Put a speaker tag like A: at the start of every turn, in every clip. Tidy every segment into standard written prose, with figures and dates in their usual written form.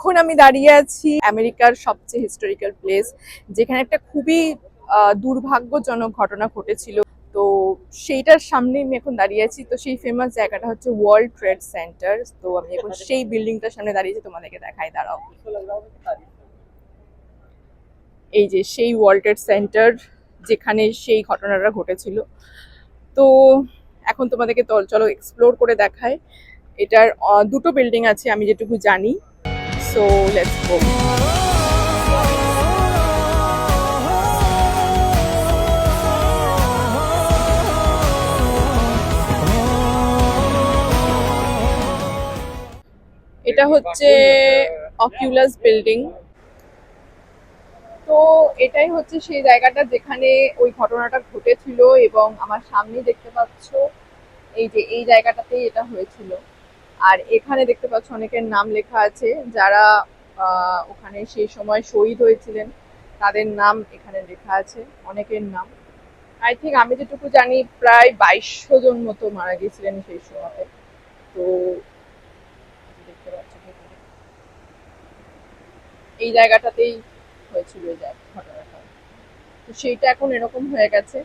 A: এখন আমি দাঁড়িয়ে আছি আমেরিকার সবচেয়ে হিস্টোরিক্যাল প্লেস, যেখানে একটা খুবই দুর্ভাগ্যজনক ঘটনা ঘটেছিল। তো সেইটার সামনে আমি এখন দাঁড়িয়ে আছি। তো সেই ফেমাস জায়গাটা হচ্ছে ওয়ার্ল্ড ট্রেড সেন্টার। তো আমি এখন সেই বিল্ডিংটার সামনে দাঁড়িয়েছি, তোমাদেরকে দেখাই, দাঁড়াও। এই যে সেই ওয়ার্ল্ড ট্রেড সেন্টার, যেখানে সেই ঘটনাটা ঘটেছিল। তো এখন তোমাদেরকে চলো এক্সপ্লোর করে দেখায়। এটার দুটো বিল্ডিং আছে আমি যেটুকু জানি। So let's go. এটা হচ্ছে অকিউলাস বিল্ডিং। তো এটাই হচ্ছে সেই জায়গাটা যেখানে ওই ঘটনাটা ঘটেছিল, এবং আমার সামনে দেখতে পাচ্ছ এই যে এই জায়গাটাতেই এটা হয়েছিল। আর এখানে দেখতে পাচ্ছ অনেকের নাম লেখা আছে, যারা ওখানে সেই সময় শহীদ হয়েছিলেন, তাদের নাম এখানে লেখা আছে, অনেকের নাম। আই থিঙ্ক আমি যেটুকু জানি প্রায় 2200 জন মতো মারা গেছিলেন সেই সময়। তো দেখতে পাচ্ছ এই জায়গাটাতেই হয়েছিল এই ঘটনাটা। তো সেইটা এখন এরকম হয়ে গেছে।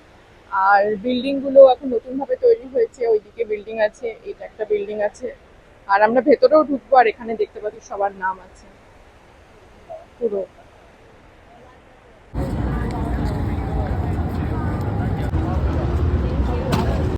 A: আর বিল্ডিং গুলো এখন নতুন ভাবে তৈরি হয়েছে, ওইদিকে বিল্ডিং আছে, এটা একটা বিল্ডিং আছে। আর আমরা ভেতরেও ঢুকবো, আর এখানে দেখতে পাচ্ছি সবার নাম আছে পুরো।